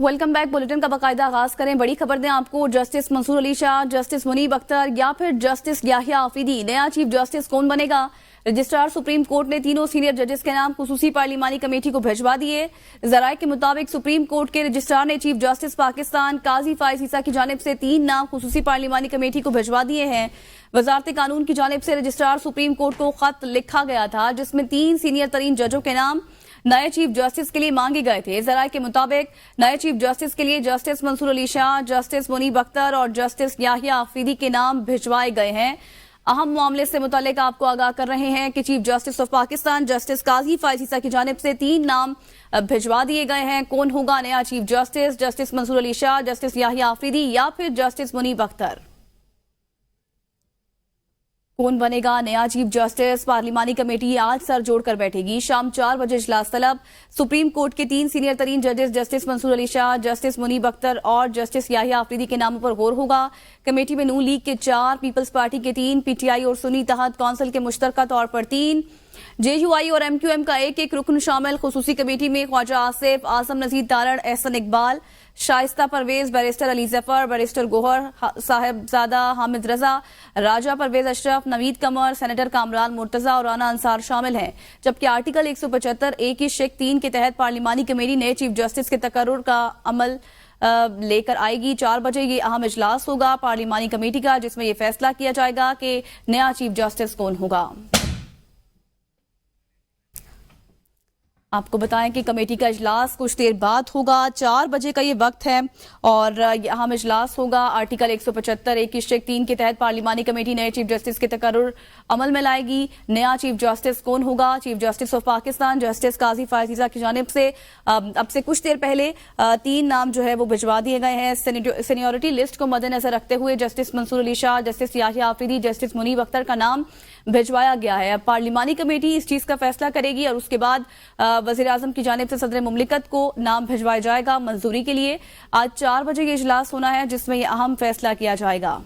Welcome back. Bulletin का बाकायदा आगाज करें। बड़ी खबर दें आपको, जस्टिस मंसूर अली शाह, जस्टिस मुनीब अख्तर या फिर जस्टिस याहिया आफरीदी, नया चीफ जस्टिस कौन बनेगा? रजिस्ट्रार सुप्रीम कोर्ट ने तीनों सीनियर जजेस के नाम खुसूसी पार्लिमानी कमेटी को भिजवा दिए। जराये के मुताबिक सुप्रीम कोर्ट के रजिस्ट्रार ने चीफ जस्टिस पाकिस्तान काजी फाइज ईसा की जानिब से 3 नाम खुसूसी पार्लिमानी कमेटी को भिजवा दिए हैं। वजारत कानून की जानिब से रजिस्ट्रार सुप्रीम कोर्ट को खत लिखा गया था जिसमें 3 सीनियर तरीन जजों के नाम नए चीफ जस्टिस के लिए मांगे गए थे। जराये के मुताबिक नए चीफ जस्टिस के लिए जस्टिस मंसूर अली शाह, जस्टिस मुनीब अख्तर और जस्टिस याहिया आफरीदी के नाम भिजवाए गए हैं। अहम मामले से मुतालिक आपको आगाह कर रहे हैं कि chief justice of Pakistan justice Qazi Faez Isa की जानिब से 3 नाम भिजवा दिए गए हैं। कौन होगा नया chief justice? Justice Mansoor Ali Shah, justice Yahya Afridi या फिर जस्टिस मुनीब अख्तर? कौन बनेगा नया चीफ जस्टिस? पार्लिमानी कमेटी आज सर जोड़कर बैठेगी। शाम 4 बजे इजलास तलब। सुप्रीम कोर्ट के 3 सीनियर तरीन जजेस जस्टिस मंसूर अली शाह, जस्टिस मुनीब अख्तर और जस्टिस याहिया आफरीदी के नामों पर गौर होगा। कमेटी में नून लीग के 4, पीपल्स पार्टी के 3, पीटीआई और सुन्नी तहत कौंसिल के मुश्तरका तौर पर 3, जेयूआई और एमक्यूएम का एक रुकन शामिल। खुसूसी कमेटी में ख्वाजा आसिफ, आजम नजीर तारण, एहसन इकबाल, शाइस्ता परवेज, बैरिस्टर अली जफर, बैरिस्टर गोहर साहिबजादा, हामिद रजा, राजा परवेज अशरफ, नवीद कमर, सेनेटर कामरान मुर्तजा और राना अंसार शामिल हैं। जबकि आर्टिकल 175 ए की शिक 3 के तहत पार्लिमानी कमेटी नए चीफ जस्टिस के तकर्रुर का अमल लेकर आएगी। 4 बजे ये अहम इजलास होगा पार्लिमानी कमेटी का, जिसमें यह फैसला किया जाएगा कि नया चीफ जस्टिस कौन होगा। आपको बताएं कि कमेटी का इजलास कुछ देर बाद होगा। 4 बजे का ये वक्त है और अहम इजलास होगा। आर्टिकल 175 एक की शिक 3 के तहत पार्लिमानी कमेटी नए चीफ जस्टिस के तकर्रुर अमल में लाएगी। नया चीफ जस्टिस कौन होगा? Chief justice of Pakistan justice Qazi Faez Isa की जानिब से अब से कुछ देर पहले 3 नाम जो है वो भिजवा दिए गए हैं। सीनियोरिटी लिस्ट को मद्देनजर रखते हुए justice Mansoor Ali Shah, justice Yahya Afridi, justice Munib Akhtar का नाम भिजवाया गया है। अब पार्लिमानी कमेटी इस चीज का फैसला करेगी और उसके बाद वजीर आजम की जानिब से सदर मुमलिकत को नाम भिजवाया जाएगा मंजूरी के लिए। आज 4 बजे ये इजलास होना है जिसमें यह अहम फैसला किया जाएगा।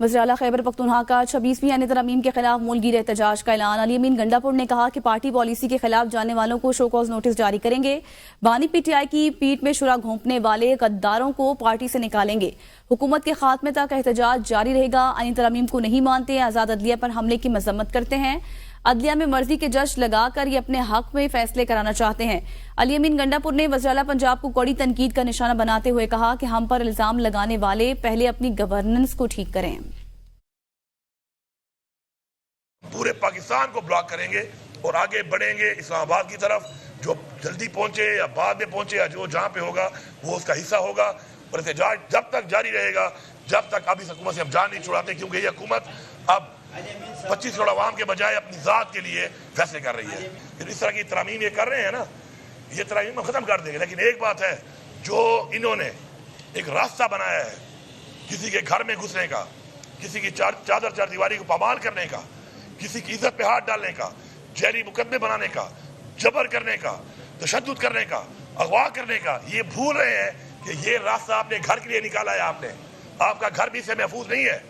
वज़ीर आला खैबर पख्तूनख्वा का 26वीं यानी तरमीम के खिलाफ मुल्की एहतजाज का ऐलान। अली अमीन गंडापुर ने कहा कि पार्टी पॉलिसी के खिलाफ जाने वालों को शो कॉज नोटिस जारी करेंगे। बानी पीटीआई की पीठ में शुरा घोंपने वाले गद्दारों को पार्टी से निकालेंगे। हुकूमत के खात्मे तक एहतजाज जारी रहेगा। आईनी तरमीम को नहीं मानते, आजाद अदलिया पर हमले की मजम्मत करते हैं। अदलिया में मर्जी के जज लगाकर ये अपने हक में फैसले कराना चाहते हैं। अली अमीन गंडापुर ने वज़ीर आला पंजाब को कड़ी तनकीद का निशाना बनाते हुए कहा कि हम पर इल्जाम लगाने वाले पहले अपनी गवर्नेंस को ठीक करें। पूरे पाकिस्तान को ब्लॉक करेंगे और आगे बढ़ेंगे इस्लामाबाद की तरफ। जो जल्दी पहुंचे या बाद में पहुंचे या जो जहां पे होगा वो उसका हिस्सा होगा। और एहतजाज जब तक जारी रहेगा जब तक अब इस हुकूमत से हम जान नहीं छुड़ाते, क्योंकि ये हुकूमत अब 25 करोड़ आवाम के बजाय अपनी जात के लिए फैसले कर रही है। फिर इस तरह की तरामीम ये कर रहे हैं ना, ये तरामीम खत्म कर देंगे। लेकिन एक बात है, जो इन्होंने एक रास्ता बनाया है किसी के घर में घुसने का, किसी की चादर चारदीवारी को पामाल करने का, किसी की इज्जत पे हाथ डालने का, जहरी मुकदमे बनाने का, जबर करने का, तशद्दुद करने का, अगवा करने का, ये भूल रहे हैं कि ये रास्ता आपने घर के लिए निकाला है। आपका घर भी इससे महफूज नहीं है।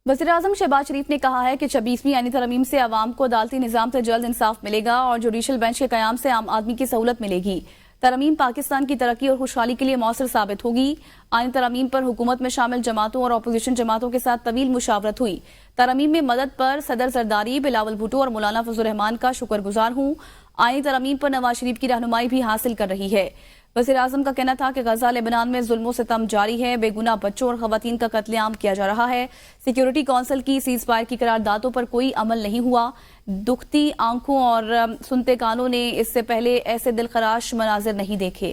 वज़ीर आज़म शहबाज शरीफ ने कहा है कि 26वीं यानी तरमीम से आवाम को अदालती निज़ाम से जल्द इंसाफ मिलेगा और जुडिशल बेंच के क़याम से आम आदमी की सहूलत मिलेगी। तरमीम पाकिस्तान की तरक्की और खुशहाली के लिए मौसर साबित होगी। आईनी तरमीम पर हुकूमत में शामिल जमातों और अपोजिशन जमातों के साथ तवील मुशावरत हुई। तरमीम में मदद पर सदर जरदारी, बिलावल भुट्टो और मौलाना फजल रहमान का शुक्रगुजार हूँ। आईनी तरमीम पर नवाज शरीफ की रहनुमाई भी हासिल कर रही है। वज़ीर आज़म का कहना था कि गजा लेबनान में जुल्म सितम जारी है। बेगुनाह बच्चों और खवातीन का कत्लेआम किया जा रहा है। सिक्योरिटी काउंसिल की सीज फायर की करारदादों पर कोई अमल नहीं हुआ। दुखती आंखों और सुनते कानों ने इससे पहले ऐसे दिलखराश मनाजिर नहीं देखे।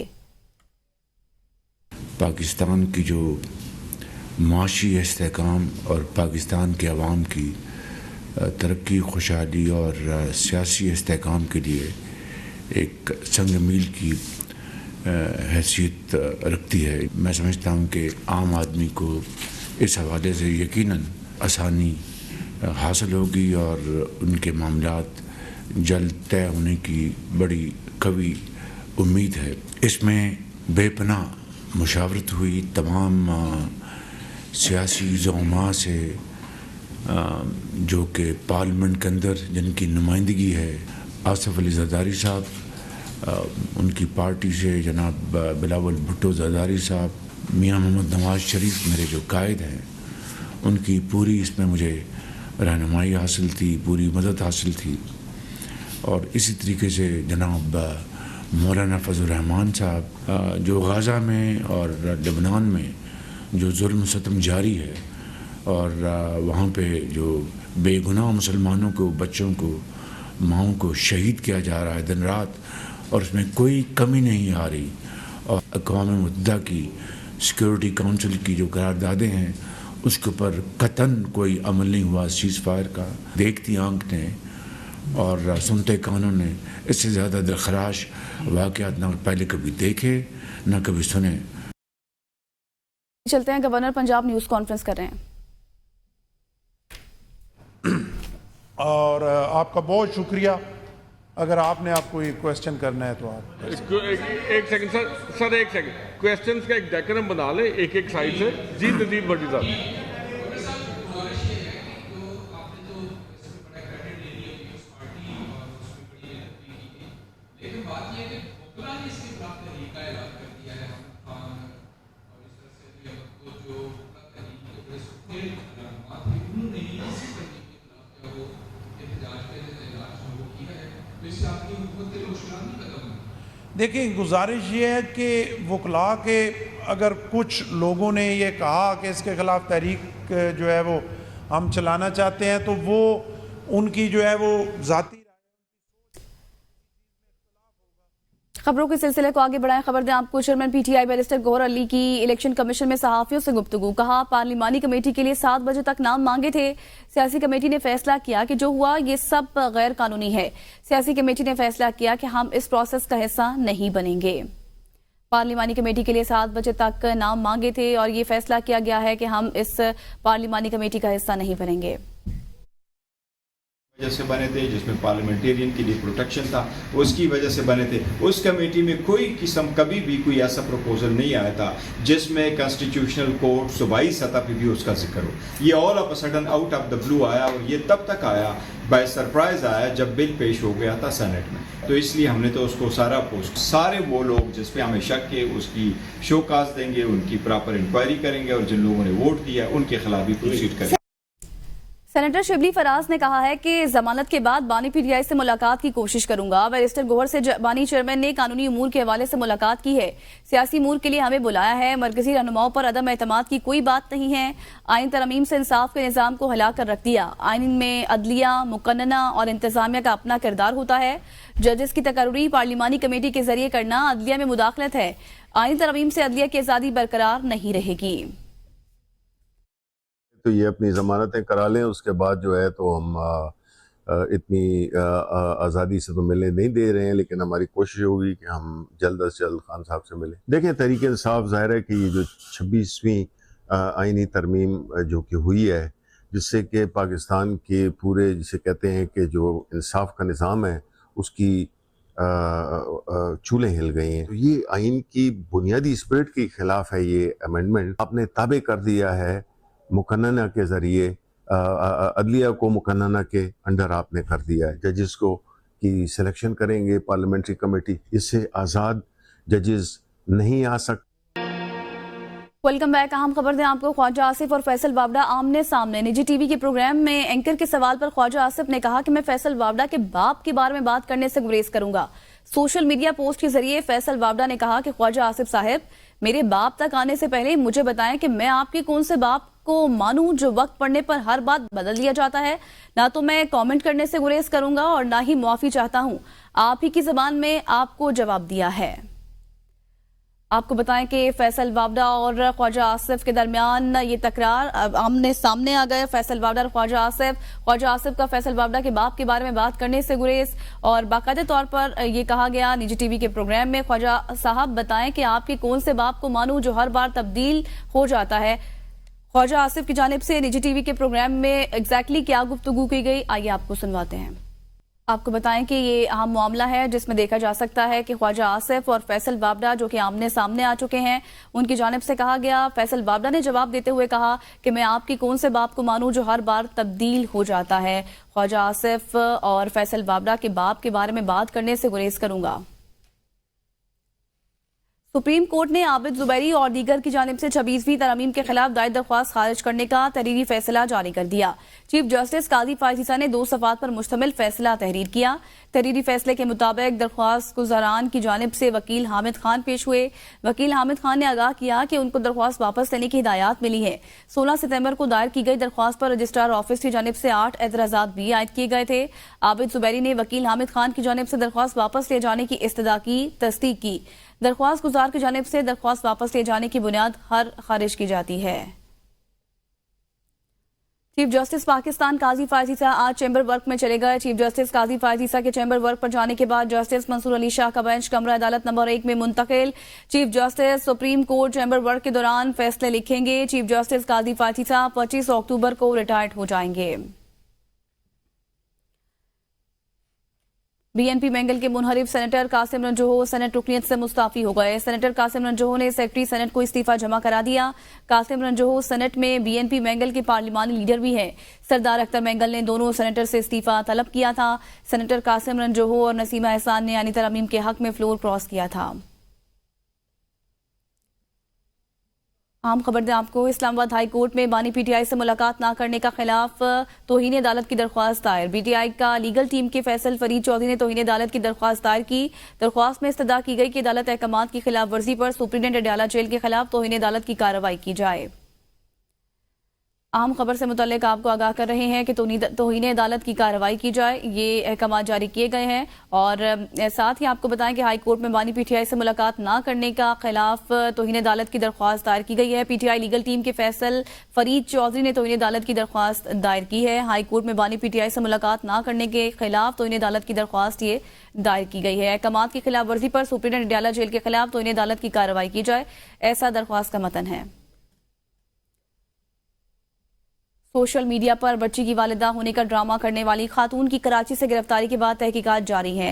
पाकिस्तान की जो माशी इस्तेहकाम और पाकिस्तान के अवाम की तरक्की, खुशहाली और सियासी इस्तेहकाम के लिए एक संग मील की हैसियत रखती है। मैं समझता हूँ कि आम आदमी को इस हवाले से यकीनन आसानी हासिल होगी और उनके मामलात जल्द तय होने की बड़ी कवी उम्मीद है। इसमें बेपनाह मुशावरत हुई तमाम सियासी ज़ुमा से, जो कि पार्लियामेंट के अंदर जिनकी नुमाइंदगी है, आसिफ अली जरदारी साहब उनकी पार्टी से जनाब बिलावल भुट्टो ज़रदारी साहब, मियां मोहम्मद नवाज शरीफ मेरे जो कायद हैं, उनकी पूरी इसमें मुझे रहनुमाई हासिल थी, पूरी मदद हासिल थी। और इसी तरीके से जनाब मौलाना फजल रहमान साहब, जो गाज़ा में और लेबनान में जो जुल्म सतम जारी है और वहाँ पे जो बेगुनाह मुसलमानों को, बच्चों को, माओं को शहीद किया जा रहा है दिन रात, और उसमें कोई कमी नहीं आ रही। और अक़वाम मुत्तहिदा की सिक्योरिटी काउंसिल की जो करारदादें हैं उसके ऊपर कतन कोई अमल नहीं हुआ सीज़ फायर का। देखती आंख ने और सुनते कानों ने इससे ज़्यादा दिलखराश वाक़यात ना पहले कभी देखे ना कभी सुने। चलते हैं, गवर्नर पंजाब न्यूज़ कॉन्फ्रेंस कर रहे हैं। और आपका बहुत शुक्रिया। अगर आपने कोई क्वेश्चन करना है तो आप एक सेकंड सर एक सेकंड, क्वेश्चंस का एक डायग्राम बना ले एक एक साइड से। जी नदीर भट्टी साहब। देखिए, गुजारिश ये है कि वकला के अगर कुछ लोगों ने ये कहा कि इसके ख़िलाफ़ तहरीक जो है वो हम चलाना चाहते हैं, तो वो उनकी जो है वो ज़ाती। खबरों के सिलसिले को आगे बढ़ाएं। खबर दें आपको, chairman PTI barrister Gohar Ali की इलेक्शन कमीशन में सहाफ़ियों से गुफ्तगू। कहा, पार्लिमानी कमेटी के लिए 7 बजे तक नाम मांगे थे। सियासी कमेटी ने फैसला किया कि जो हुआ ये सब गैर कानूनी है। सियासी कमेटी ने फैसला किया कि हम इस प्रोसेस का हिस्सा नहीं बनेंगे। पार्लिमानी कमेटी के लिए 7 बजे तक नाम मांगे थे और ये फैसला किया गया है कि हम इस पार्लिमानी कमेटी का हिस्सा नहीं बनेंगे। वजह से बने थे, जिसमें पार्लियामेंटेरियन के लिए प्रोटेक्शन था, उसकी वजह से बने थे। उस कमेटी में कोई किस्म कभी भी कोई ऐसा प्रपोजल नहीं आया था जिसमें कॉन्स्टिट्यूशनल कोर्ट सूबाई सतह पे भी उसका जिक्र हो। ये all of a sudden out of the blue आया, और ये तब तक आया, बाय सरप्राइज आया जब बिल पेश हो गया था सेनेट में। तो इसलिए हमने तो उसको सारा पोस्ट, सारे वो लोग जिस पे हमें शक है उसकी शोकाज देंगे, उनकी प्रॉपर इंक्वायरी करेंगे, और जिन लोगों ने वोट दिया उनके खिलाफ भी प्रोसीड करेंगे। सेनेटर शिबली फराज ने कहा है कि जमानत के बाद बानी पीटीआई से मुलाकात की कोशिश करूंगा। बैरिस्टर गौहर से बानी चेयरमैन ने कानूनी उमूर के हवाले से मुलाकात की है। सियासी उमूर के लिए हमें बुलाया है। मरकजी रहनुमाओं पर अदम एतमाद की कोई बात नहीं है। आइन तरमीम से इंसाफ के निज़ाम को हिला कर रख दिया। आइन में अदलिया, मुकन्नना और इंतजामिया का अपना किरदार होता है। जजेस की तकर्री पार्लिमानी कमेटी के जरिए करना अदलिया में मुदाखलत है। आइन तरमीम से अदलिया की आज़ादी बरकरार नहीं रहेगी। तो ये अपनी ज़मानतें करा लें, उसके बाद जो है तो हम इतनी आज़ादी से तो मिलने नहीं दे रहे हैं, लेकिन हमारी कोशिश होगी कि हम जल्द अज जल्द खान साहब से मिलें। देखें, तहरीक इंसाफ ज़ाहिर है कि ये जो 26वीं आइनी तरमीम जो कि हुई है, जिससे कि पाकिस्तान के पूरे, जिसे कहते हैं कि जो इंसाफ का निज़ाम है उसकी चूल्हें हिल गई हैं। तो ये आइन की बुनियादी स्पिरिट के ख़िलाफ़ है। ये अमेंडमेंट आपने ताबे कर दिया है मुकन्नना के ज़रिए, अदलिया को मुकन्नना के अंडर आपने कर दिया है। जजेस को की सिलेक्शन करेंगे पार्लियामेंट्री कमेटी, इससे आज़ाद जजेस नहीं आ सकते। Welcome back. अहम खबर दें आपको, ख्वाजा आसिफ और फैसल वावड़ा आमने सामने। निजी टीवी के प्रोग्राम में एंकर के सवाल पर ख्वाजा आसिफ ने कहा कि मैं फैसल वावड़ा के बाप के बारे में बात करने से गुरेज करूंगा। सोशल मीडिया पोस्ट के जरिए फैसल वावड़ा ने कहा कि ख्वाजा आसिफ साहब, मेरे बाप तक आने से पहले मुझे बताएं कि मैं आपके कौन से बाप को मानूं जो वक्त पड़ने पर हर बात बदल दिया जाता है। ना तो मैं कमेंट करने से गुरेज करूंगा और ना ही माफी चाहता हूं। आप ही की जबान में आपको जवाब दिया है। आपको बताएं कि फैसल वावड़ा और ख्वाजा आसिफ के दरमियान ये तकरार आमने सामने आ गए। फैसल वावड़ा और ख्वाजा आसिफ का फैसल वावड़ा के बाप के बारे में बात करने से गुरेज, और बाकायदा तौर पर ये कहा गया निजी टीवी के प्रोग्राम में, ख्वाजा साहब बताएं कि आपके कौन से बाप को मानूं जो हर बार तब्दील हो जाता है। ख्वाजा आसिफ की जानिब से निजी टीवी के प्रोग्राम में एग्जैक्टली क्या गुफ्तगू की गई, आइए आपको सुनवाते हैं। आपको बताएं कि ये अहम मामला है जिसमें देखा जा सकता है कि ख्वाजा आसिफ और फैसल वावड़ा जो कि आमने सामने आ चुके हैं, उनकी जानिब से कहा गया, फैसल वावड़ा ने जवाब देते हुए कहा कि मैं आपकी कौन से बाप को मानूं जो हर बार तब्दील हो जाता है। ख्वाजा आसिफ और फैसल वावड़ा के बाप के बारे में बात करने से गुरेज करूंगा। सुप्रीम कोर्ट ने आबिद जुबैरी और दीगर की जानिब से 26वीं तरमीम के खिलाफ दायर दरख्वास्त खारिज करने का तहरीरी फैसला जारी कर दिया। चीफ जस्टिस काजी फायजीसा ने 2 सफ़ात पर मुश्तमिल फैसला तहरीर किया। तहरीरी फैसले के मुताबिक दरख्वास्त गुज़ारान की जानिब से वकील हामिद खान पेश हुए। वकील हामिद खान ने आगाह किया कि उनको दरख्वास्त वापस लेने की हिदायत मिली है। 16 सितंबर को दायर की गई दरख्वास्त पर रजिस्ट्रार ऑफिस की जानिब से 8 एतराज़ात भी आयद किए गए थे। आबिद जुबैरी ने वकील हामिद खान की जानिब से दरख्वास्त वापस ले जाने की इस्तदा की तस्दीक की। दरख्वास्त गुजार की जानिब से दरख्वास्त वापस ले जाने की बुनियाद हर खारिज की जाती है। चीफ जस्टिस पाकिस्तान काजी फायजीसा आज चैम्बर वर्क में चले गए। चीफ जस्टिस काजी फायजीसा के चैम्बर वर्क पर जाने के बाद जस्टिस मंसूर अली शाह का बेंच कमरा अदालत नंबर 1 में मुंतकिल। Chief justice supreme court chamber work के दौरान फैसले लिखेंगे। चीफ जस्टिस काजी फायजीसा 25 अक्टूबर को रिटायर्ड हो जाएंगे। बीएनपी मैंगल के मुनहरिफ सेनेटर कासिम रंजोहो सेनेट रुकनियत से मुस्ताफी हो गए। सेनेटर कासिम रंजोहो ने सेक्रेटरी सेनेट को इस्तीफा जमा करा दिया। कासिम रंजोहो सेनेट में बीएनपी मैंगल के पार्लिमानी लीडर भी हैं। सरदार अख्तर मैंगल ने दोनों सेनेटर से इस्तीफा तलब किया था। सेनेटर कासिम रंजोहो और नसीमा एहसान ने यानी तरमीम के हक में फ्लोर क्रॉस किया था। आम खबर दें आपको, इस्लामाबाद हाई कोर्ट में बानी पीटीआई से मुलाकात न करने का खिलाफ तौहीन अदालत की दरख्वास्त दायर। पीटीआई का लीगल टीम के फैसल फरीद चौधरी ने तौहीन अदालत की दरख्वास्त दायर की। दरख्वास्त में इस्तदा की गई कि अदालत अहकामात की खिलाफ वर्जी पर सुप्रीडेंट अडयाला जेल के खिलाफ तौहीन अदालत की कार्रवाई की जाए। अहम खबर से मुतल्लिक आपको आगाह कर रहे हैं कि तौहीन अदालत की कार्रवाई की जाए। ये अहकाम जारी किए गए हैं और साथ ही आपको बताएं कि हाई कोर्ट में बानी पीटीआई से मुलाकात ना करने का खिलाफ तौहीन अदालत की दरख्वास्त दायर की गई है। पीटीआई लीगल टीम के फैसल फरीद चौधरी ने तौहीन अदालत की दरख्वास्त दायर की है। हाई कोर्ट में बानी पीटीआई से मुलाकात ना करने के खिलाफ तौहीन अदालत की दरख्वास्त ये दायर की गई है। अहकामात की खिलाफ वर्जी पर सुप्रीडेंट अडयाला जेल के खिलाफ तौहीन अदालत की कार्रवाई की जाए, ऐसा दरख्वास्त का मतन है। सोशल मीडिया पर बच्ची की वालिदा होने का ड्रामा करने वाली खातून की कराची से गिरफ्तारी के बाद तहकीकात जारी है।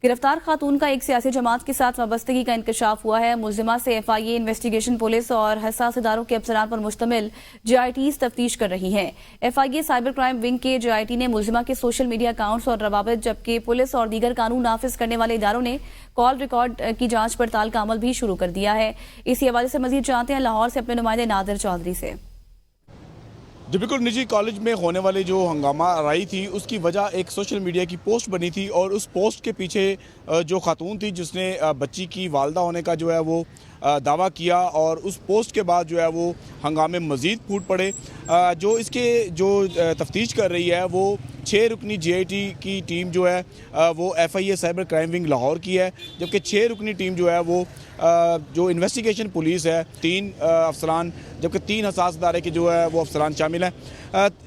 गिरफ्तार खातून का एक सियासी जमात के साथ वाबस्तगी का इंकशाफ हुआ है। मुल्जिमा से एफआईए, इन्वेस्टिगेशन पुलिस और हसास इदारों के अफसरान पर मुश्तमिल जेआईटीज तफ्तीश कर रही हैं। एफआईए साइबर क्राइम विंग के जेआईटी ने मुल्जिमा के सोशल मीडिया अकाउंट्स और रवाबित, जबकि पुलिस और दीगर कानून नाफिज करने वाले इदारों ने कॉल रिकॉर्ड की जांच पड़ताल का अमल भी शुरू कर दिया है। इसी हवाले से मजीद जानते हैं लाहौर से अपने नुमाइंदे नादिर चौधरी से। जो बिल्कुल निजी कॉलेज में होने वाले जो हंगामा आई थी उसकी वजह एक सोशल मीडिया की पोस्ट बनी थी और उस पोस्ट के पीछे जो खातून थी जिसने बच्ची की वालदा होने का जो है वो दावा किया और उस पोस्ट के बाद जो है वो हंगामे मज़ीद फूट पड़े। जो इसके जो तफ्तीश कर रही है वो 6 रुकनी जेआईटी की टीम जो है वो FIA cyber crime wing Lahore की है, जबकि 6 रुकनी टीम जो है वो जो इन्वेस्टिगेशन पुलिस है 3 अफसरान, जबकि 3 हसास इदारे के जो है वो अफसरान शामिल हैं।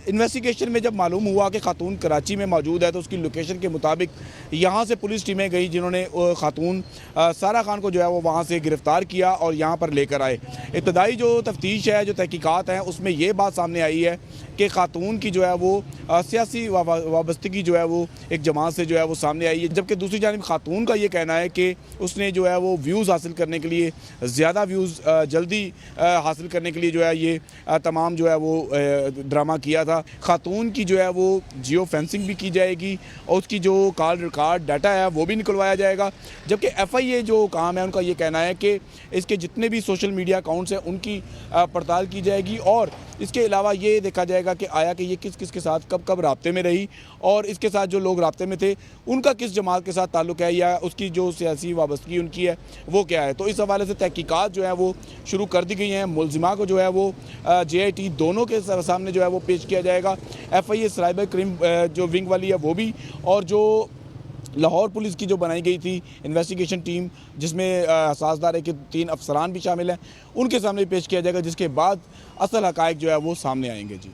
इन्वेस्टिगेशन में जब मालूम हुआ कि खातून कराची में मौजूद है तो उसकी लोकेशन के मुताबिक यहाँ से पुलिस टीमें गई जिन्होंने खातून सारा खान को जो है वो वहाँ से गिरफ़्तार किया और यहाँ पर लेकर आए। इब्तदाई जो तफ्तीश है, जो तहकीकात हैं, उसमें ये बात सामने आई है कि खातून की जो है वो सियासी वाबस्तगी जो है वो एक जमात से जो है वो सामने आई है, जबकि दूसरी जानिब खातून का ये कहना है कि उसने जो है वो व्यूज़ हासिल करने के लिए, ज़्यादा व्यूज़ जल्दी हासिल करने के लिए जो है ये तमाम जो है वो ड्रामा किया था। खातून की जो है वो जियो फेंसिंग भी की जाएगी और उसकी जो कॉल रिकॉर्ड डाटा है वो भी निकलवाया जाएगा, जबकि एफआईए जो काम है उनका ये कहना है कि इसके जितने भी सोशल मीडिया अकाउंट्स हैं उनकी पड़ताल की जाएगी और इसके अलावा ये देखा जाएगा कि आया कि ये किस किस के साथ कब कब राब्ते में रही और इसके साथ जो लोग राब्ते में थे उनका किस जमात के साथ ताल्लुक़ है या उसकी जो सियासी वाबस्तगी उनकी है वो क्या है। तो इस हवाले से तहकीकात जो है वो शुरू कर दी गई हैं। मुल्जिमा को जो है वो जेआईटी दोनों के सामने जो है वो पेश किया जाएगा। एफआईए साइबर क्राइम जो विंग वाली है वो भी, और जो लाहौर पुलिस की जो बनाई गई थी इन्वेस्टिगेशन टीम जिसमें हसास इदारे के 3 अफसरान भी शामिल हैं, उनके सामने पेश किया जाएगा, जिसके बाद असल हकायक जो है वो सामने आएंगे। जी,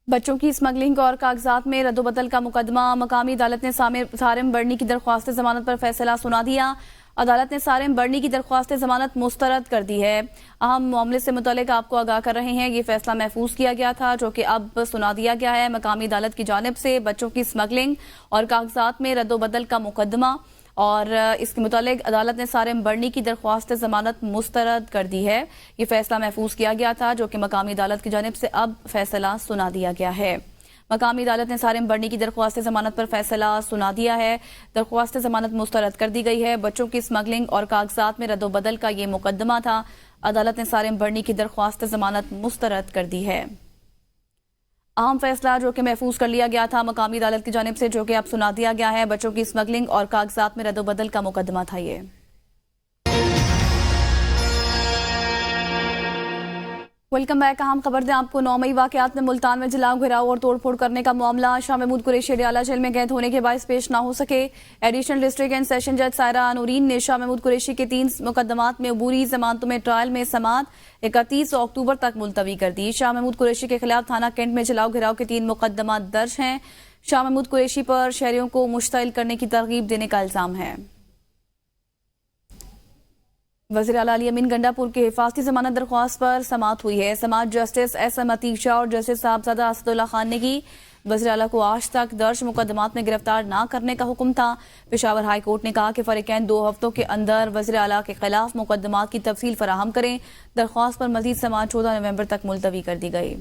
बच्चों की स्मगलिंग और कागजात में रद्दोबदल का मुकदमा, मकामी अदालत ने सारिम बर्नी की दरख्वास्त जमानत पर फैसला सुना दिया। अदालत ने सारिम बर्नी की दरख्वास्त जमानत मुस्तरद कर दी है। अहम मामले से मुतल्लिक आपको आगाह कर रहे हैं, ये फैसला महफूज किया गया था जो कि अब सुना दिया गया है। मकामी अदालत की जानिब से बच्चों की स्मगलिंग और कागजात में रद्दोबदल का मुकदमा और इसके मुतालिक अदालत ने सारिम बर्नी की दरख्वास्त जमानत मुस्तरद कर दी है। ये फैसला महफूज किया गया था जो कि मकामी अदालत की जानिब से अब फैसला सुना दिया गया है। मकामी अदालत ने सारिम बर्नी की दरख्वास्त जमानत पर फैसला सुना दिया है। दरख्वास्त जमानत मुस्तरद कर दी गई है। बच्चों की स्मगलिंग और कागजात में रद्दोबदल का ये मुकदमा था। अदालत ने सारिम बर्नी की दरख्वास्त जमानत मुस्तरद कर दी है। अहम फैसला जो कि महफूज कर लिया गया था मकामी अदालत की जानिब से, जो कि अब सुना दिया गया है। बच्चों की स्मगलिंग और कागजात में रद्दोबदल का मुकदमा था ये। Welcome back. अहम खबर दें आपको, 9 मई वाकयात में मुल्तान में जलाओ घिराव और तोड़फोड़ करने का मामला। शाह महमूद कुरैशी अडयाला जेल में कैद होने के बायस पेश ना हो सके। एडिशनल डिस्ट्रिक्ट एंड सेशन जज सायरा नूरीन ने शाह महमूद कुरैशी के 3 मुकदमात में अबूरी जमानतों में ट्रायल में समात 31 अक्टूबर तक मुलतवी कर दी। शाह महमूद कुरैशी के खिलाफ थाना कैंट में जलाओ घिराव के 3 मुकदमात दर्ज हैं। शाह महमूद कुरैशी पर शहरियों को मुश्तइल करने की तरगीब देने का इल्जाम है। वज़ीर आला अली अमीन गंडापुर के हिफाजती जमानत दरख्वास्त पर समात हुई है। समात जस्टिस एस.एम. अतीक शाह और जस्टिस साहबजादा असदुल्ला खान ने की। वज़ीर आला को आज तक दर्ज मुकदमात में गिरफ्तार न करने का हुक्म था। पेशावर हाई कोर्ट ने कहा कि फरीकैन 2 हफ्तों के अंदर वज़ीर आला के खिलाफ मुकदमात की तफसील फराहम करें। दरख्वास्त पर मजीद समात 14 नवंबर तक मुलतवी कर दी गई।